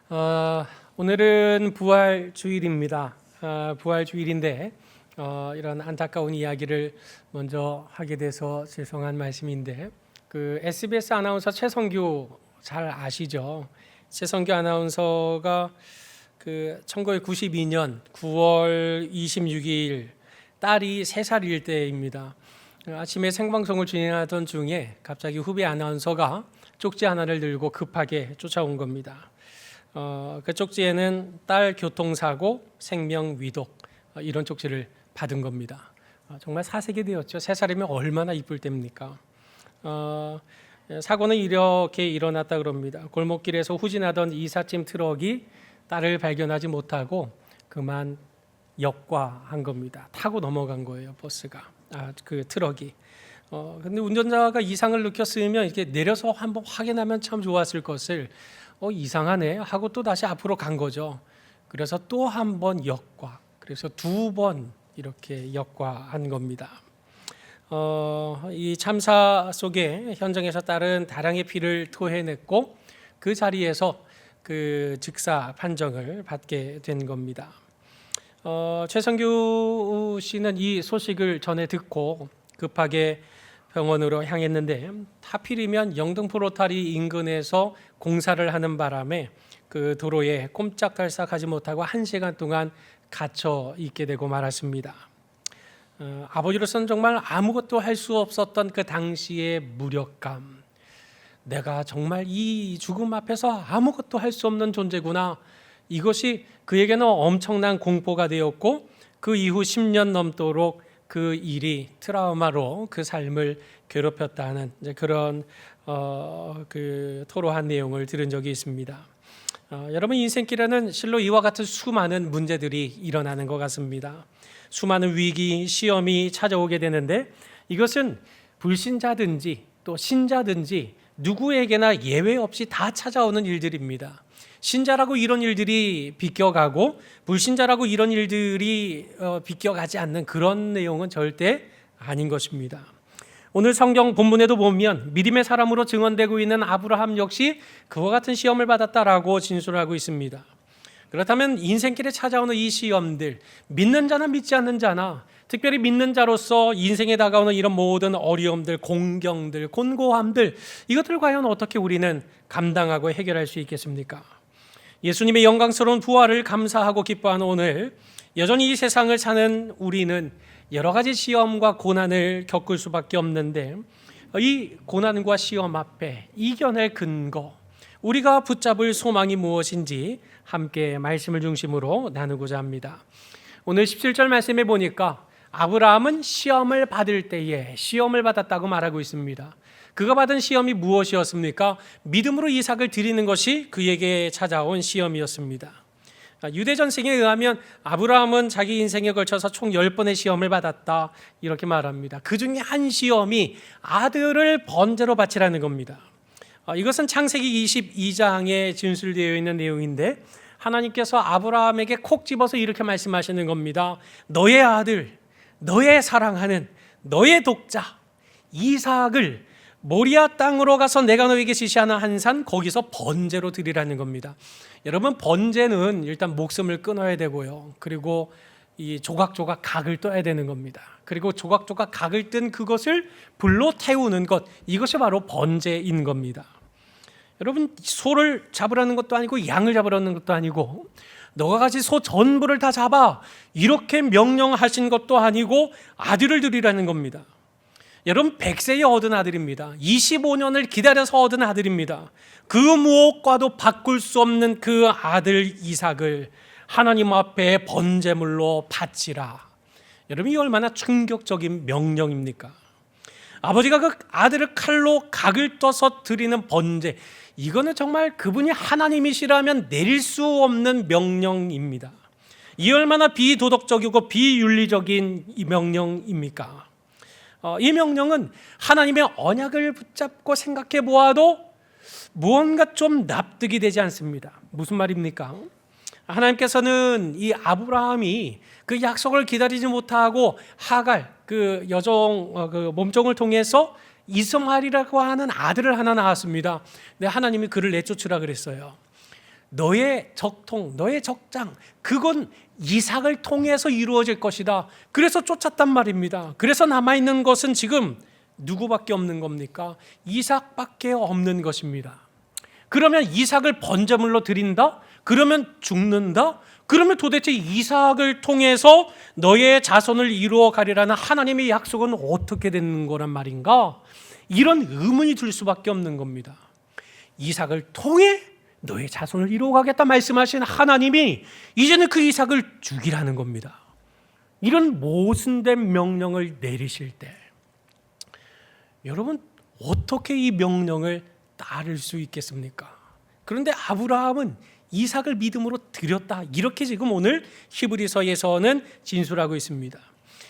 오늘은 부활주일입니다. 부활주일인데 이런 안타까운 이야기를 먼저 하게 돼서 죄송한 말씀인데 그 SBS 아나운서 최성규 잘 아시죠? 최성규 아나운서가 그 1992년 9월 26일 딸이 3살일 때입니다. 아침에 생방송을 진행하던 중에 갑자기 후배 아나운서가 쪽지 하나를 들고 급하게 쫓아온 겁니다. 그 쪽지에는 딸 교통사고, 생명 위독 이런 쪽지를 받은 겁니다. 정말 사색이 되었죠. 3살이면 얼마나 이쁠 때입니까? 사고는 이렇게 일어났다 그럽니다. 골목길에서 후진하던 이삿짐 트럭이 딸을 발견하지 못하고 그만 역과한 겁니다. 타고 넘어간 거예요, 버스가. 그 트럭이. 근데 운전자가 이상을 느꼈으면 이렇게 내려서 한번 확인하면 참 좋았을 것을 이상하네 하고 또 다시 앞으로 간 거죠. 그래서 또 한 번 역과, 그래서 2번 이렇게 역과한 겁니다. 이 참사 속에 현장에서 딸은 다량의 피를 토해냈고 그 자리에서 그 즉사 판정을 받게 된 겁니다. 최성규 씨는 이 소식을 전해 듣고 급하게 병원으로 향했는데 하필이면 영등포 로타리 인근에서 공사를 하는 바람에 그 도로에 꼼짝달싹하지 못하고 1시간 동안 갇혀 있게 되고 말았습니다. 아버지로서는 정말 아무것도 할 수 없었던 그 당시의 무력감, 내가 정말 이 죽음 앞에서 아무것도 할 수 없는 존재구나, 이것이 그에게는 엄청난 공포가 되었고 그 이후 10년 넘도록 그 일이 트라우마로 그 삶을 괴롭혔다는 그런 그 토로한 내용을 들은 적이 있습니다. 여러분, 인생길에는 실로 이와 같은 수많은 문제들이 일어나는 것 같습니다. 수많은 위기, 시험이 찾아오게 되는데 이것은 불신자든지 또 신자든지 누구에게나 예외 없이 다 찾아오는 일들입니다. 신자라고 이런 일들이 비껴가고 불신자라고 이런 일들이 비껴가지 않는 그런 내용은 절대 아닌 것입니다. 오늘 성경 본문에도 보면 믿음의 사람으로 증언되고 있는 아브라함 역시 그와 같은 시험을 받았다라고 진술하고 있습니다. 그렇다면 인생길에 찾아오는 이 시험들, 믿는 자나 믿지 않는 자나, 특별히 믿는 자로서 인생에 다가오는 이런 모든 어려움들, 공경들, 곤고함들, 이것들 과연 어떻게 우리는 감당하고 해결할 수 있겠습니까? 예수님의 영광스러운 부활을 감사하고 기뻐하는 오늘, 여전히 이 세상을 사는 우리는 여러 가지 시험과 고난을 겪을 수밖에 없는데 이 고난과 시험 앞에 이겨낼 근거, 우리가 붙잡을 소망이 무엇인지 함께 말씀을 중심으로 나누고자 합니다. 오늘 17절 말씀에 보니까 아브라함은 시험을 받을 때에 시험을 받았다고 말하고 있습니다. 그가 받은 시험이 무엇이었습니까? 믿음으로 이삭을 드리는 것이 그에게 찾아온 시험이었습니다. 유대 전승에 의하면 아브라함은 자기 인생에 걸쳐서 총 10번의 시험을 받았다 이렇게 말합니다. 그 중에 한 시험이 아들을 번제로 바치라는 겁니다. 이것은 창세기 22장에 진술되어 있는 내용인데 하나님께서 아브라함에게 콕 집어서 이렇게 말씀하시는 겁니다. 너의 아들, 너의 사랑하는 너의 독자 이삭을 모리아 땅으로 가서 내가 너에게 지시하는 한 산 거기서 번제로 드리라는 겁니다. 여러분, 번제는 일단 목숨을 끊어야 되고요. 그리고 이 조각조각 각을 떠야 되는 겁니다. 그리고 조각조각 각을 뜬 그것을 불로 태우는 것, 이것이 바로 번제인 겁니다. 여러분, 소를 잡으라는 것도 아니고 양을 잡으라는 것도 아니고 너가 가진 소 전부를 다 잡아 이렇게 명령하신 것도 아니고 아들을 드리라는 겁니다. 여러분, 100세에 얻은 아들입니다. 25년을 기다려서 얻은 아들입니다. 그 무엇과도 바꿀 수 없는 그 아들 이삭을 하나님 앞에 번제물로 바치라. 여러분, 이 얼마나 충격적인 명령입니까? 아버지가 그 아들을 칼로 각을 떠서 드리는 번제, 이거는 정말 그분이 하나님이시라면 내릴 수 없는 명령입니다. 이 얼마나 비도덕적이고 비윤리적인 이 명령입니까? 이 명령은 하나님의 언약을 붙잡고 생각해 보아도 무언가 좀 납득이 되지 않습니다. 무슨 말입니까? 하나님께서는 이 아브라함이 그 약속을 기다리지 못하고 하갈 그 여종 그 몸종을 통해서 이스마엘이라고 하는 아들을 하나 낳았습니다. 근데 하나님이 그를 내쫓으라 그랬어요. 너의 적통, 너의 적장, 그건 이삭을 통해서 이루어질 것이다. 그래서 쫓았단 말입니다. 그래서 남아있는 것은 지금 누구밖에 없는 겁니까? 이삭밖에 없는 것입니다. 그러면 이삭을 번제물로 드린다? 그러면 죽는다? 그러면 도대체 이삭을 통해서 너의 자손을 이루어 가리라는 하나님의 약속은 어떻게 되는 거란 말인가? 이런 의문이 들 수밖에 없는 겁니다. 이삭을 통해 너의 자손을 이루어 가겠다 말씀하신 하나님이 이제는 그 이삭을 죽이라는 겁니다. 이런 모순된 명령을 내리실 때 여러분 어떻게 이 명령을 따를 수 있겠습니까? 그런데 아브라함은 이삭을 믿음으로 드렸다. 이렇게 지금 오늘 히브리서에서는 진술하고 있습니다.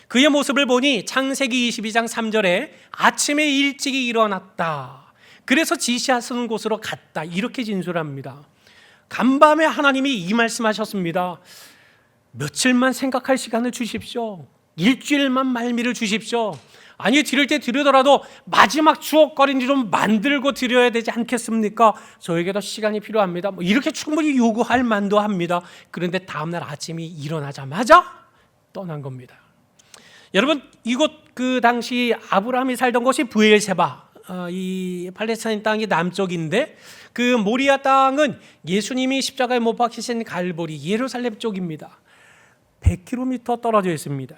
그의 모습을 보니 창세기 22장 3절에 아침에 일찍이 일어났다. 그래서 지시하시는 곳으로 갔다. 이렇게 진술합니다. 간밤에 하나님이 이 말씀하셨습니다. 며칠만 생각할 시간을 주십시오. 일주일만 말미를 주십시오. 아니 드릴 때 드리더라도 마지막 추억거리를 좀 만들고 드려야 되지 않겠습니까? 저에게도 시간이 필요합니다. 이렇게 충분히 요구할 만도 합니다. 그런데 다음날 아침이 일어나자마자 떠난 겁니다. 여러분 이곳 그 당시 아브라함이 살던 곳이 브엘세바, 이 팔레스타인 땅이 남쪽인데 그 모리아 땅은 예수님이 십자가에 못 박히신 갈보리 예루살렘 쪽입니다. 100km 떨어져 있습니다.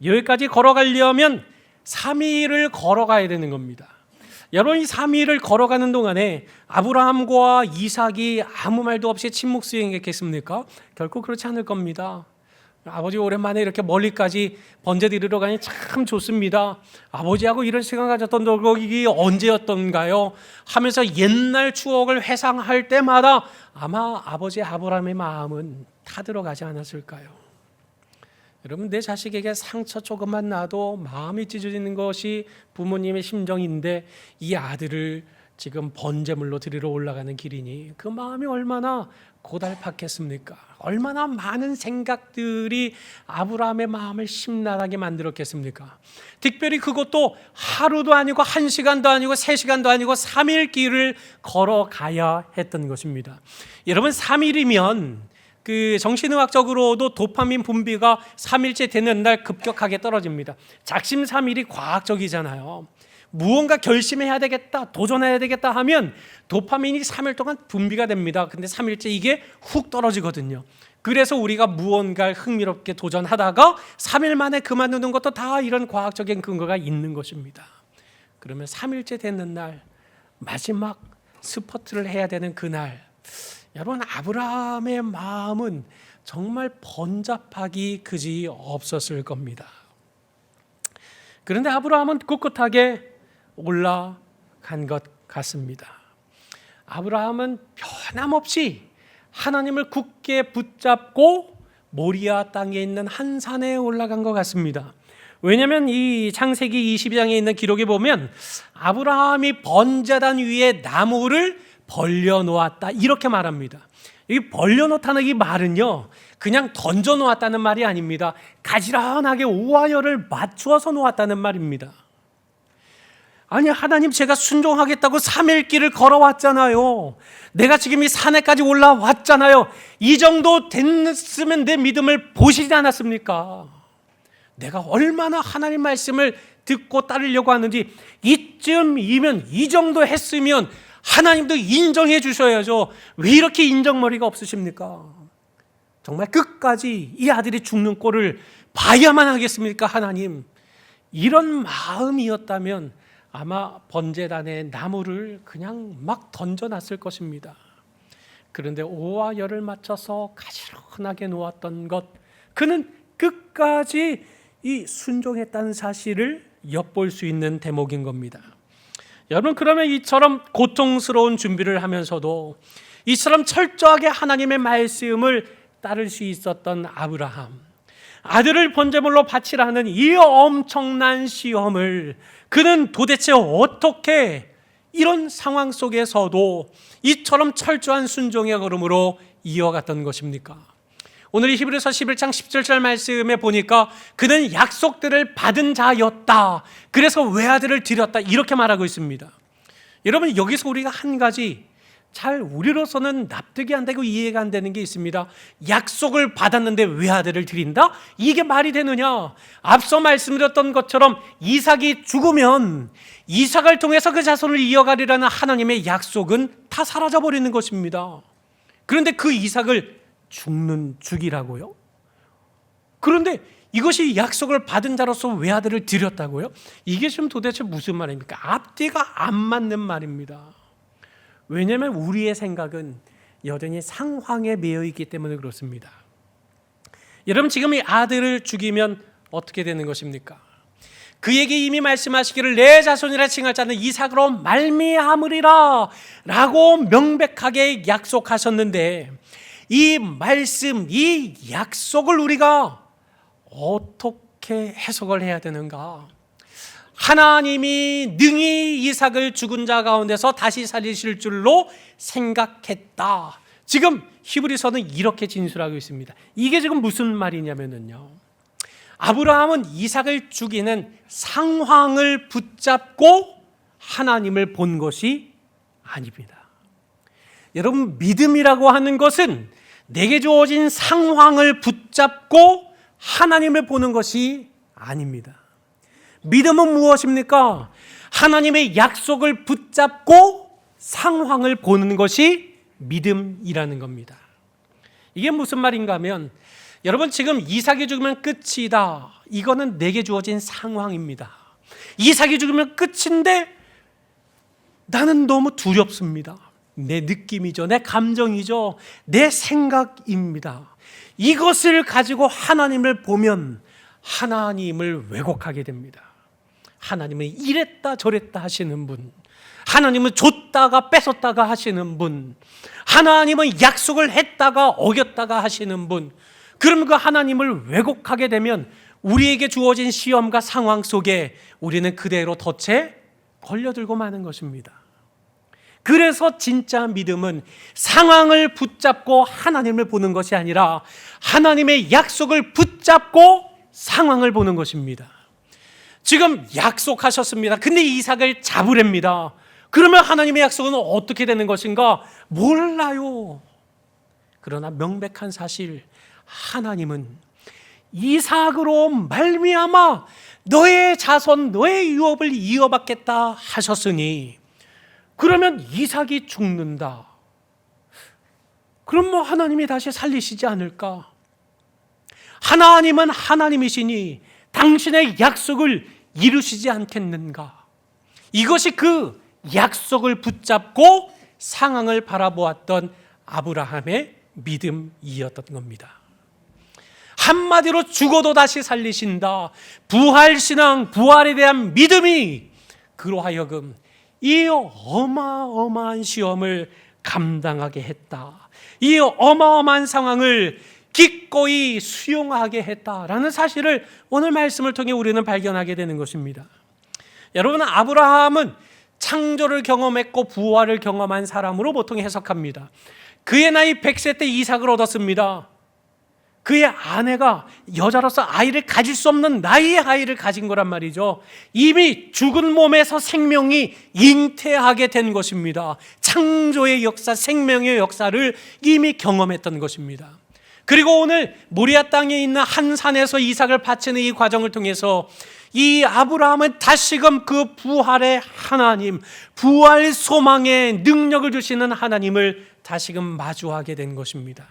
여기까지 걸어가려면 3일을 걸어가야 되는 겁니다. 여러분 이 3일을 걸어가는 동안에 아브라함과 이삭이 아무 말도 없이 침묵 수행했겠습니까? 결코 그렇지 않을 겁니다. 아버지 오랜만에 이렇게 멀리까지 번제 드리러 가니 참 좋습니다. 아버지하고 이런 시간 가졌던 적이 언제였던가요? 하면서 옛날 추억을 회상할 때마다 아마 아버지 아브라함의 마음은 타들어가지 않았을까요? 여러분 내 자식에게 상처 조금만 나도 마음이 찢어지는 것이 부모님의 심정인데 이 아들을 지금 번제물로 드리러 올라가는 길이니 그 마음이 얼마나 고달팠겠습니까? 얼마나 많은 생각들이 아브라함의 마음을 심란하게 만들었겠습니까? 특별히 그것도 하루도 아니고 1시간도 아니고 3시간도 아니고 3일 길을 걸어가야 했던 것입니다. 여러분 3일이면 그 정신의학적으로도 도파민 분비가 3일째 되는 날 급격하게 떨어집니다. 작심삼일이 과학적이잖아요. 무언가 결심해야 되겠다, 도전해야 되겠다 하면 도파민이 3일 동안 분비가 됩니다. 근데 3일째 이게 훅 떨어지거든요. 그래서 우리가 무언가를 흥미롭게 도전하다가 3일 만에 그만두는 것도 다 이런 과학적인 근거가 있는 것입니다. 그러면 3일째 되는 날 마지막 스퍼트를 해야 되는 그날, 여러분 아브라함의 마음은 정말 번잡하기 그지 없었을 겁니다. 그런데 아브라함은 꿋꿋하게 올라간 것 같습니다. 아브라함은 변함없이 하나님을 굳게 붙잡고 모리아 땅에 있는 한 산에 올라간 것 같습니다. 왜냐하면 이 창세기 22장에 있는 기록에 보면 아브라함이 번제단 위에 나무를 벌려놓았다 이렇게 말합니다. 이 벌려놓다는 이 말은요 그냥 던져놓았다는 말이 아닙니다. 가지런하게 오와열을 맞추어서 놓았다는 말입니다. 아니 하나님 제가 순종하겠다고 3일 길을 걸어왔잖아요. 내가 지금 이 산에까지 올라왔잖아요. 이 정도 됐으면 내 믿음을 보시지 않았습니까? 내가 얼마나 하나님 말씀을 듣고 따르려고 하는지 이쯤이면 이 정도 했으면 하나님도 인정해 주셔야죠. 왜 이렇게 인정머리가 없으십니까? 정말 끝까지 이 아들이 죽는 꼴을 봐야만 하겠습니까 하나님? 이런 마음이었다면 아마 번제단에 나무를 그냥 막 던져놨을 것입니다. 그런데 오와 열을 맞춰서 가지런하게 놓았던 것, 그는 끝까지 이 순종했다는 사실을 엿볼 수 있는 대목인 겁니다. 여러분 그러면 이처럼 고통스러운 준비를 하면서도 이처럼 철저하게 하나님의 말씀을 따를 수 있었던 아브라함, 아들을 번제물로 바치라는 이 엄청난 시험을 그는 도대체 어떻게 이런 상황 속에서도 이처럼 철저한 순종의 걸음으로 이어갔던 것입니까? 오늘 히브리서 11장 17절 말씀에 보니까 그는 약속들을 받은 자였다. 그래서 외아들을 드렸다. 이렇게 말하고 있습니다. 여러분 여기서 우리가 한 가지 잘 우리로서는 납득이 안 되고 이해가 안 되는 게 있습니다. 약속을 받았는데 왜 아들을 드린다? 이게 말이 되느냐? 앞서 말씀드렸던 것처럼 이삭이 죽으면 이삭을 통해서 그 자손을 이어가리라는 하나님의 약속은 다 사라져버리는 것입니다. 그런데 그 이삭을 죽이라고요? 그런데 이것이 약속을 받은 자로서 외아들을 드렸다고요? 이게 지금 도대체 무슨 말입니까? 앞뒤가 안 맞는 말입니다. 왜냐하면 우리의 생각은 여전히 상황에 매여 있기 때문에 그렇습니다. 여러분, 지금 이 아들을 죽이면 어떻게 되는 것입니까? 그에게 이미 말씀하시기를 내 자손이라 칭할 자는 이삭으로 말미암으리라 라고 명백하게 약속하셨는데, 이 말씀, 이 약속을 우리가 어떻게 해석을 해야 되는가? 하나님이 능히 이삭을 죽은 자 가운데서 다시 살리실 줄로 생각했다. 지금 히브리서는 이렇게 진술하고 있습니다. 이게 지금 무슨 말이냐면요, 아브라함은 이삭을 죽이는 상황을 붙잡고 하나님을 본 것이 아닙니다. 여러분, 믿음이라고 하는 것은 내게 주어진 상황을 붙잡고 하나님을 보는 것이 아닙니다. 믿음은 무엇입니까? 하나님의 약속을 붙잡고 상황을 보는 것이 믿음이라는 겁니다. 이게 무슨 말인가 하면, 여러분, 지금 이삭이 죽으면 끝이다. 이거는 내게 주어진 상황입니다. 이삭이 죽으면 끝인데 나는 너무 두렵습니다. 내 느낌이죠. 내 감정이죠. 내 생각입니다. 이것을 가지고 하나님을 보면 하나님을 왜곡하게 됩니다. 하나님은 이랬다 저랬다 하시는 분, 하나님은 줬다가 뺏었다가 하시는 분, 하나님은 약속을 했다가 어겼다가 하시는 분. 그럼 그 하나님을 왜곡하게 되면 우리에게 주어진 시험과 상황 속에 우리는 그대로 덫에 걸려들고 마는 것입니다. 그래서 진짜 믿음은 상황을 붙잡고 하나님을 보는 것이 아니라 하나님의 약속을 붙잡고 상황을 보는 것입니다. 지금 약속하셨습니다. 근데 이삭을 잡으랍니다. 그러면 하나님의 약속은 어떻게 되는 것인가? 몰라요. 그러나 명백한 사실, 하나님은 이삭으로 말미암아 너의 자손, 너의 유업을 이어받겠다 하셨으니, 그러면 이삭이 죽는다. 그럼 하나님이 다시 살리시지 않을까? 하나님은 하나님이시니 당신의 약속을 이루시지 않겠는가? 이것이 그 약속을 붙잡고 상황을 바라보았던 아브라함의 믿음이었던 겁니다. 한마디로 죽어도 다시 살리신다. 부활신앙, 부활에 대한 믿음이 그로 하여금 이 어마어마한 시험을 감당하게 했다. 이 어마어마한 상황을 기꺼이 수용하게 했다라는 사실을 오늘 말씀을 통해 우리는 발견하게 되는 것입니다. 여러분, 아브라함은 창조를 경험했고 부활을 경험한 사람으로 보통 해석합니다. 그의 나이 100세 때 이삭을 얻었습니다. 그의 아내가 여자로서 아이를 가질 수 없는 나이의 아이를 가진 거란 말이죠. 이미 죽은 몸에서 생명이 잉태하게 된 것입니다. 창조의 역사, 생명의 역사를 이미 경험했던 것입니다. 그리고 오늘 모리아 땅에 있는 한 산에서 이삭을 바치는 이 과정을 통해서 이 아브라함은 다시금 그 부활의 하나님, 부활 소망의 능력을 주시는 하나님을 다시금 마주하게 된 것입니다.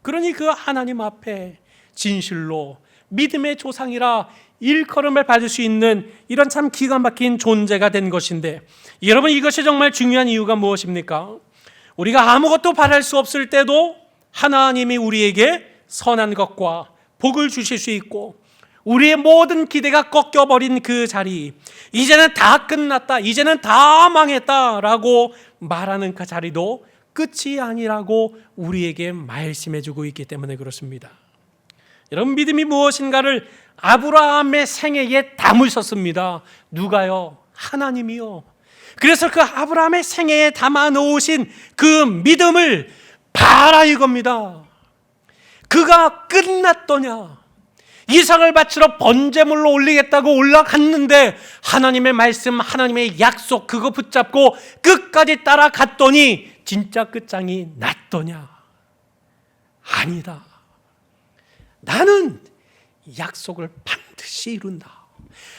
그러니 그 하나님 앞에 진실로 믿음의 조상이라 일컬음을 받을 수 있는 이런 참 기가 막힌 존재가 된 것인데, 여러분, 이것이 정말 중요한 이유가 무엇입니까? 우리가 아무것도 바랄 수 없을 때도 하나님이 우리에게 선한 것과 복을 주실 수 있고, 우리의 모든 기대가 꺾여버린 그 자리, 이제는 다 끝났다, 이제는 다 망했다라고 말하는 그 자리도 끝이 아니라고 우리에게 말씀해주고 있기 때문에 그렇습니다. 여러분, 믿음이 무엇인가를 아브라함의 생애에 담으셨습니다. 누가요? 하나님이요. 그래서 그 아브라함의 생애에 담아 놓으신 그 믿음을 봐라 이겁니다. 그가 끝났더냐? 이삭을 바치러 번제물로 올리겠다고 올라갔는데 하나님의 말씀, 하나님의 약속 그거 붙잡고 끝까지 따라갔더니 진짜 끝장이 났더냐? 아니다. 나는 약속을 반드시 이룬다.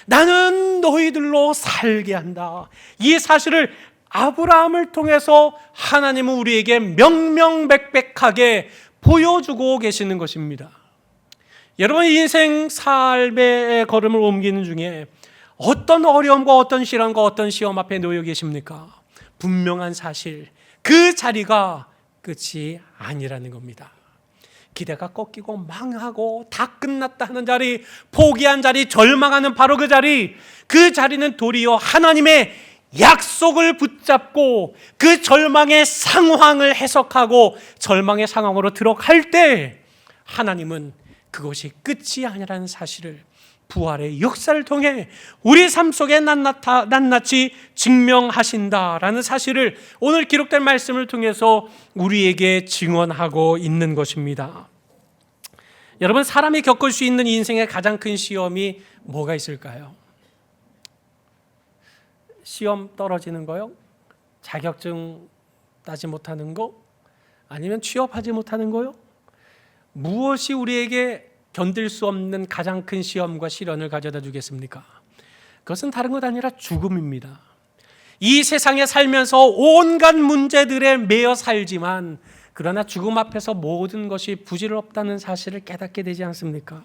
나는 너희들로 살게 한다. 이 사실을 아브라함을 통해서 하나님은 우리에게 명명백백하게 보여주고 계시는 것입니다. 여러분, 인생 삶의 걸음을 옮기는 중에 어떤 어려움과 어떤 시련과 어떤 시험 앞에 놓여 계십니까? 분명한 사실, 그 자리가 끝이 아니라는 겁니다. 기대가 꺾이고 망하고 다 끝났다 하는 자리, 포기한 자리, 절망하는 바로 그 자리, 그 자리는 도리어 하나님의 약속을 붙잡고 그 절망의 상황을 해석하고 절망의 상황으로 들어갈 때 하나님은 그것이 끝이 아니라는 사실을 부활의 역사를 통해 우리 삶 속에 낱낱이 증명하신다라는 사실을 오늘 기록된 말씀을 통해서 우리에게 증언하고 있는 것입니다. 여러분, 사람이 겪을 수 있는 인생의 가장 큰 시험이 뭐가 있을까요? 시험 떨어지는 거요? 자격증 따지 못하는 거? 아니면 취업하지 못하는 거요? 무엇이 우리에게 견딜 수 없는 가장 큰 시험과 시련을 가져다 주겠습니까? 그것은 다른 것 아니라 죽음입니다. 이 세상에 살면서 온갖 문제들에 매여 살지만 그러나 죽음 앞에서 모든 것이 부질없다는 사실을 깨닫게 되지 않습니까?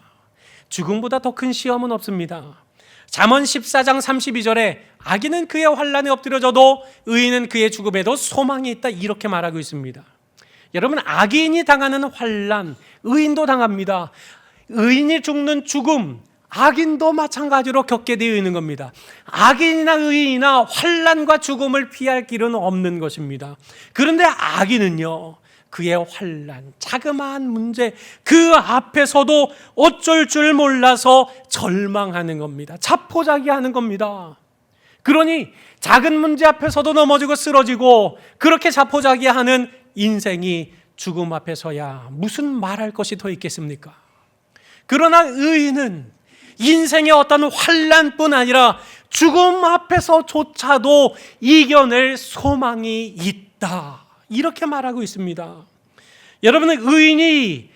죽음보다 더 큰 시험은 없습니다. 잠언 14장 32절에 악인은 그의 환난에 엎드려져도 의인은 그의 죽음에도 소망이 있다, 이렇게 말하고 있습니다. 여러분, 악인이 당하는 환난, 의인도 당합니다. 의인이 죽는 죽음, 악인도 마찬가지로 겪게 되어 있는 겁니다. 악인이나 의인이나 환난과 죽음을 피할 길은 없는 것입니다. 그런데 악인은요, 그의 환난, 자그마한 문제 그 앞에서도 어쩔 줄 몰라서 절망하는 겁니다. 자포자기하는 겁니다. 그러니 작은 문제 앞에서도 넘어지고 쓰러지고 그렇게 자포자기하는 인생이 죽음 앞에서야 무슨 말할 것이 더 있겠습니까? 그러나 의인은 인생의 어떤 환난뿐 아니라 죽음 앞에서조차도 이겨낼 소망이 있다, 이렇게 말하고 있습니다. 여러분은 의인이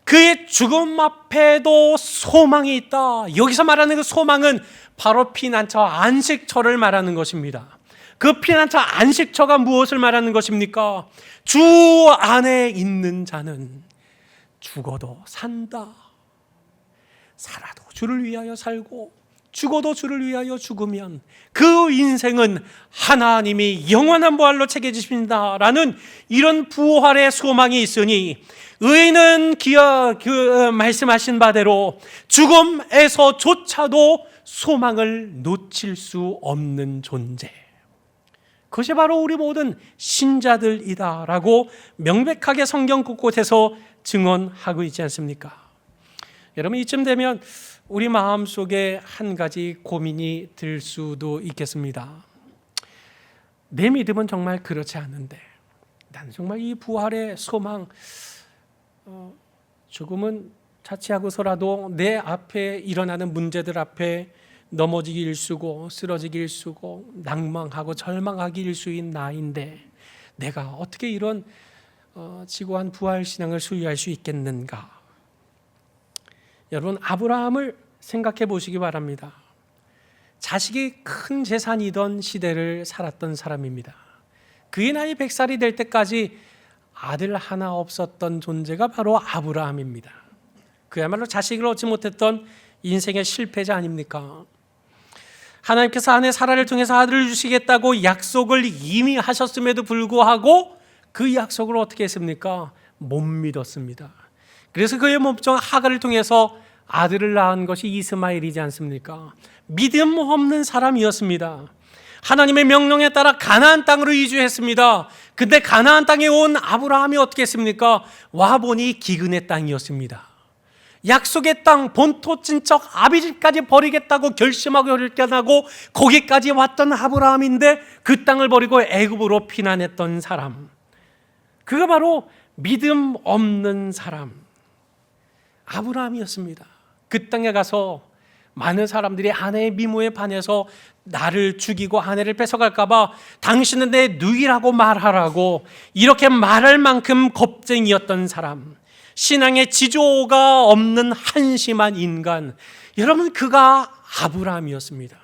그의 죽음 앞에도 소망이 있다. 여기서 말하는 그 소망은 바로 피난처 안식처를 말하는 것입니다. 그 피난처 안식처가 무엇을 말하는 것입니까? 주 안에 있는 자는 죽어도 산다. 살아도 주를 위하여 살고 죽어도 주를 위하여 죽으면 그 인생은 하나님이 영원한 부활로 책임지신다라는 이런 부활의 소망이 있으니 의인은 말씀하신 바대로 죽음에서조차도 소망을 놓칠 수 없는 존재, 그것이 바로 우리 모든 신자들이다라고 명백하게 성경 곳곳에서 증언하고 있지 않습니까? 여러분, 이쯤 되면 우리 마음속에 한 가지 고민이 들 수도 있겠습니다. 내 믿음은 정말 그렇지 않은데 나는 정말 이 부활의 소망, 조금은 자취하고서라도 내 앞에 일어나는 문제들 앞에 넘어지기 일쑤고 쓰러지기 일쑤고 낭망하고 절망하기 일쑤인 나인데 내가 어떻게 이런 지고한 부활 신앙을 소유할 수 있겠는가? 여러분, 아브라함을 생각해 보시기 바랍니다. 자식이 큰 재산이던 시대를 살았던 사람입니다. 그의 나이 100살이 될 때까지 아들 하나 없었던 존재가 바로 아브라함입니다. 그야말로 자식을 얻지 못했던 인생의 실패자 아닙니까? 하나님께서 아내 사라를 통해서 아들을 주시겠다고 약속을 이미 하셨음에도 불구하고 그 약속을 어떻게 했습니까? 못 믿었습니다. 그래서 그의 몸종 하갈을 통해서 아들을 낳은 것이 이스마엘이지 않습니까? 믿음 없는 사람이었습니다. 하나님의 명령에 따라 가나안 땅으로 이주했습니다. 근데 가나안 땅에 온 아브라함이 어떻게 했습니까? 와보니 기근의 땅이었습니다. 약속의 땅, 본토 친척 아비집까지 버리겠다고 결심하고 결단하고 거기까지 왔던 아브라함인데 그 땅을 버리고 애굽으로 피난했던 사람, 그가 바로 믿음 없는 사람 아브라함이었습니다. 그 땅에 가서 많은 사람들이 아내의 미모에 반해서 나를 죽이고 아내를 뺏어갈까 봐 당신은 내 누이라고 말하라고 이렇게 말할 만큼 겁쟁이였던 사람, 신앙의 지조가 없는 한심한 인간, 여러분, 그가 아브라함이었습니다.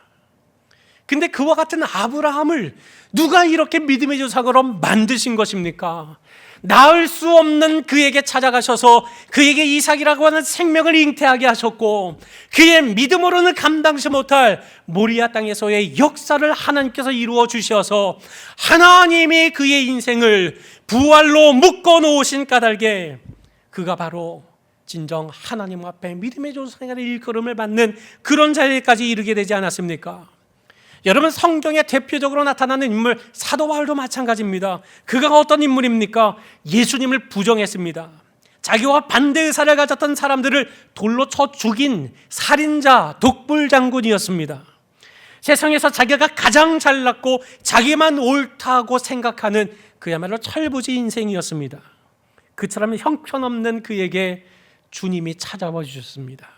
근데 그와 같은 아브라함을 누가 이렇게 믿음의 조상으로 만드신 것입니까? 낳을 수 없는 그에게 찾아가셔서 그에게 이삭이라고 하는 생명을 잉태하게 하셨고, 그의 믿음으로는 감당치 못할 모리아 땅에서의 역사를 하나님께서 이루어 주셔서 하나님이 그의 인생을 부활로 묶어 놓으신 까닭에 그가 바로 진정 하나님 앞에 믿음의 조상의 일컬음을 받는 그런 자리까지 이르게 되지 않았습니까? 여러분, 성경에 대표적으로 나타나는 인물 사도 바울도 마찬가지입니다. 그가 어떤 인물입니까? 예수님을 부정했습니다. 자기와 반대 의사를 가졌던 사람들을 돌로 쳐 죽인 살인자, 독불장군이었습니다. 세상에서 자기가 가장 잘났고 자기만 옳다고 생각하는 그야말로 철부지 인생이었습니다. 그처럼 형편없는 그에게 주님이 찾아와 주셨습니다.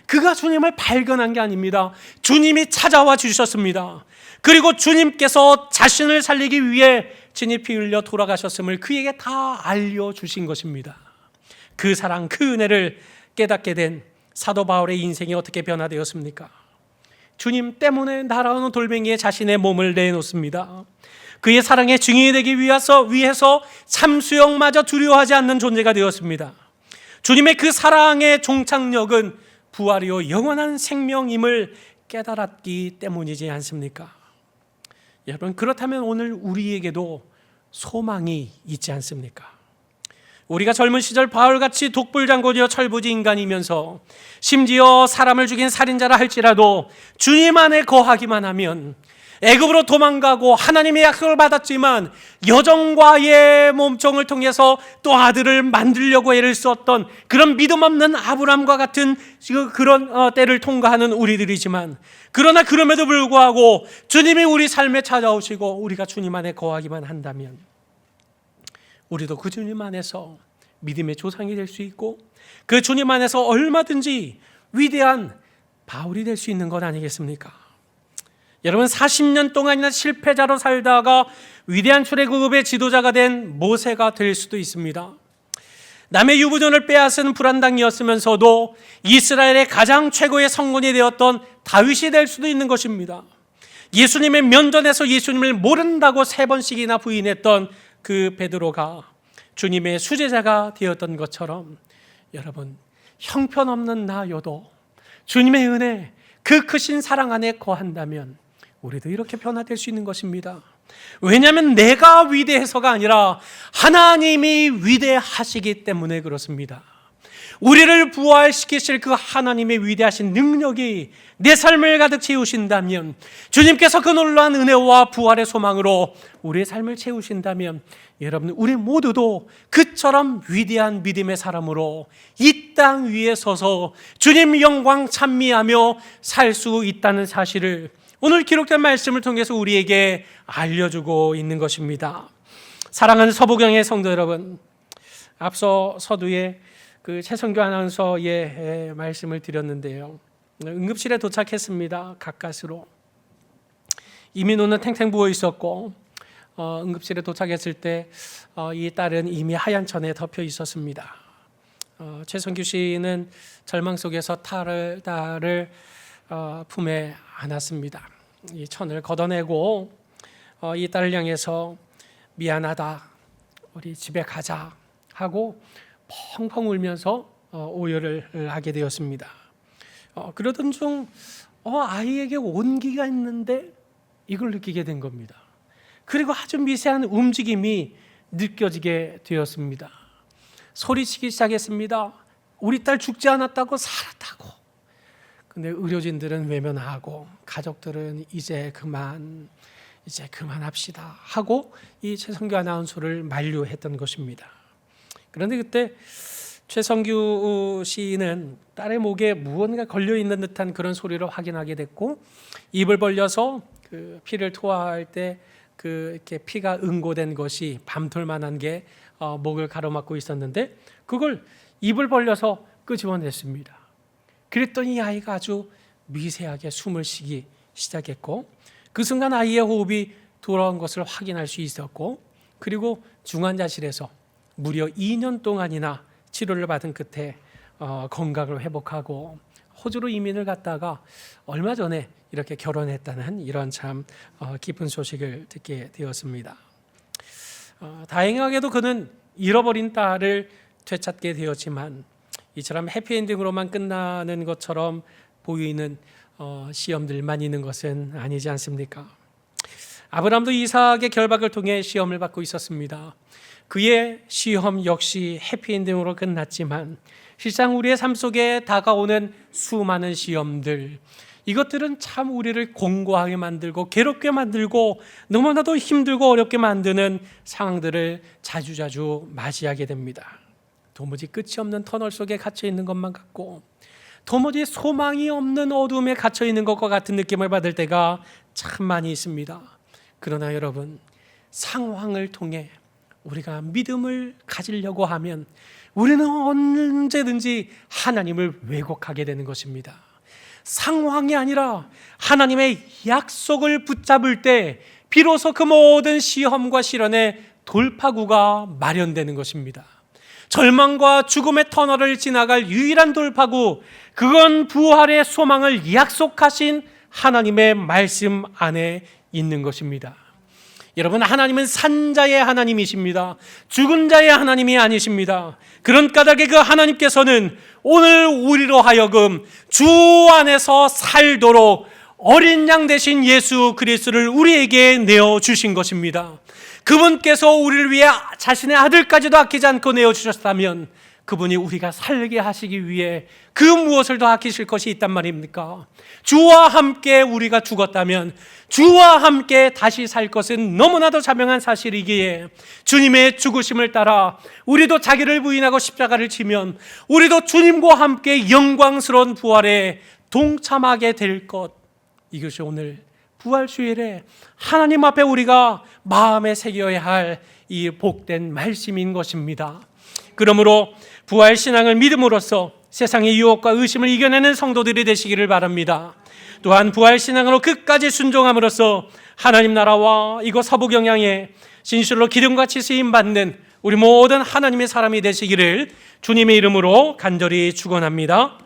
그가 주님을 발견한 게 아닙니다. 주님이 찾아와 주셨습니다. 그리고 주님께서 자신을 살리기 위해 진이 피 흘려 돌아가셨음을 그에게 다 알려주신 것입니다. 그 사랑, 그 은혜를 깨닫게 된 사도 바울의 인생이 어떻게 변화되었습니까? 주님 때문에 날아오는 돌멩이에 자신의 몸을 내놓습니다. 그의 사랑의 증인이 되기 위해서 참수형마저 두려워하지 않는 존재가 되었습니다. 주님의 그 사랑의 종착역은 부활이요 영원한 생명임을 깨달았기 때문이지 않습니까? 여러분, 그렇다면 오늘 우리에게도 소망이 있지 않습니까? 우리가 젊은 시절 바울같이 독불장군이요 철부지 인간이면서 심지어 사람을 죽인 살인자라 할지라도 주님 안에 거하기만 하면, 애굽으로 도망가고 하나님의 약속을 받았지만 여정과의 몸종을 통해서 또 아들을 만들려고 애를 썼던 그런 믿음 없는 아브람과 같은 그런 때를 통과하는 우리들이지만, 그러나 그럼에도 불구하고 주님이 우리 삶에 찾아오시고 우리가 주님 안에 거하기만 한다면 우리도 그 주님 안에서 믿음의 조상이 될 수 있고 그 주님 안에서 얼마든지 위대한 바울이 될 수 있는 것 아니겠습니까? 여러분, 40년 동안이나 실패자로 살다가 위대한 출애굽의 지도자가 된 모세가 될 수도 있습니다. 남의 유부존을 빼앗은 불안당이었으면서도 이스라엘의 가장 최고의 성군이 되었던 다윗이 될 수도 있는 것입니다. 예수님의 면전에서 예수님을 모른다고 3번씩이나 부인했던 그 베드로가 주님의 수제자가 되었던 것처럼, 여러분, 형편없는 나여도 주님의 은혜, 그 크신 사랑 안에 거한다면 우리도 이렇게 변화될 수 있는 것입니다. 왜냐하면 내가 위대해서가 아니라 하나님이 위대하시기 때문에 그렇습니다. 우리를 부활시키실 그 하나님의 위대하신 능력이 내 삶을 가득 채우신다면, 주님께서 그 놀라운 은혜와 부활의 소망으로 우리의 삶을 채우신다면, 여러분, 우리 모두도 그처럼 위대한 믿음의 사람으로 이 땅 위에 서서 주님 영광 찬미하며 살 수 있다는 사실을 오늘 기록된 말씀을 통해서 우리에게 알려주고 있는 것입니다. 사랑하는 서부경의 성도 여러분, 앞서 서두에 그 최성규 아나운서의 말씀을 드렸는데요, 응급실에 도착했습니다. 가까스로 이민호는 탱탱 부어 있었고, 응급실에 도착했을 때 이 딸은 이미 하얀 천에 덮여 있었습니다. 최성규 씨는 절망 속에서 딸을 품에 안았습니다. 이 천을 걷어내고 이 딸을 향해서 미안하다, 우리 집에 가자 하고 펑펑 울면서 오열을 하게 되었습니다. 그러던 중 아이에게 온기가 있는데 이걸 느끼게 된 겁니다. 그리고 아주 미세한 움직임이 느껴지게 되었습니다. 소리치기 시작했습니다. 우리 딸 죽지 않았다고, 살았다고. 근데 의료진들은 외면하고 가족들은 이제 그만합시다 하고 이 최성규 아나운서를 만류했던 것입니다. 그런데 그때 최성규 씨는 딸의 목에 무언가 걸려있는 듯한 그런 소리를 확인하게 됐고, 입을 벌려서 그 피를 토할 때 이렇게 피가 응고된 것이 밤톨만한 게 목을 가로막고 있었는데 그걸 입을 벌려서 끄집어냈습니다. 그랬더니 이 아이가 아주 미세하게 숨을 쉬기 시작했고, 그 순간 아이의 호흡이 돌아온 것을 확인할 수 있었고, 그리고 중환자실에서 무려 2년 동안이나 치료를 받은 끝에 건강을 회복하고 호주로 이민을 갔다가 얼마 전에 이렇게 결혼했다는 이런 참 기쁜 소식을 듣게 되었습니다. 다행하게도 그는 잃어버린 딸을 되찾게 되었지만, 이처럼 해피엔딩으로만 끝나는 것처럼 보이는 시험들만 있는 것은 아니지 않습니까? 아브라함도 이삭의 결박을 통해 시험을 받고 있었습니다. 그의 시험 역시 해피엔딩으로 끝났지만, 실상 우리의 삶 속에 다가오는 수많은 시험들, 이것들은 참 우리를 공고하게 만들고 괴롭게 만들고 너무나도 힘들고 어렵게 만드는 상황들을 자주자주 맞이하게 됩니다. 도무지 끝이 없는 터널 속에 갇혀 있는 것만 같고, 도무지 소망이 없는 어둠에 갇혀 있는 것과 같은 느낌을 받을 때가 참 많이 있습니다. 그러나 여러분, 상황을 통해 우리가 믿음을 가지려고 하면 우리는 언제든지 하나님을 왜곡하게 되는 것입니다. 상황이 아니라 하나님의 약속을 붙잡을 때 비로소 그 모든 시험과 시련의 돌파구가 마련되는 것입니다. 절망과 죽음의 터널을 지나갈 유일한 돌파구, 그건 부활의 소망을 약속하신 하나님의 말씀 안에 있는 것입니다. 여러분, 하나님은 산자의 하나님이십니다. 죽은 자의 하나님이 아니십니다. 그런 까닭에 그 하나님께서는 오늘 우리로 하여금 주 안에서 살도록 어린 양 되신 예수 그리스도를 우리에게 내어주신 것입니다. 그분께서 우리를 위해 자신의 아들까지도 아끼지 않고 내어주셨다면 그분이 우리가 살게 하시기 위해 그 무엇을 더 아끼실 것이 있단 말입니까? 주와 함께 우리가 죽었다면 주와 함께 다시 살 것은 너무나도 자명한 사실이기에, 주님의 죽으심을 따라 우리도 자기를 부인하고 십자가를 지면 우리도 주님과 함께 영광스러운 부활에 동참하게 될 것, 이것이 오늘 부활주일에 하나님 앞에 우리가 마음에 새겨야 할 이 복된 말씀인 것입니다. 그러므로 부활신앙을 믿음으로써 세상의 유혹과 의심을 이겨내는 성도들이 되시기를 바랍니다. 또한 부활신앙으로 끝까지 순종함으로써 하나님 나라와 이곳 서부경향에 진실로 기름같이 쓰임받는 우리 모든 하나님의 사람이 되시기를 주님의 이름으로 간절히 축원합니다.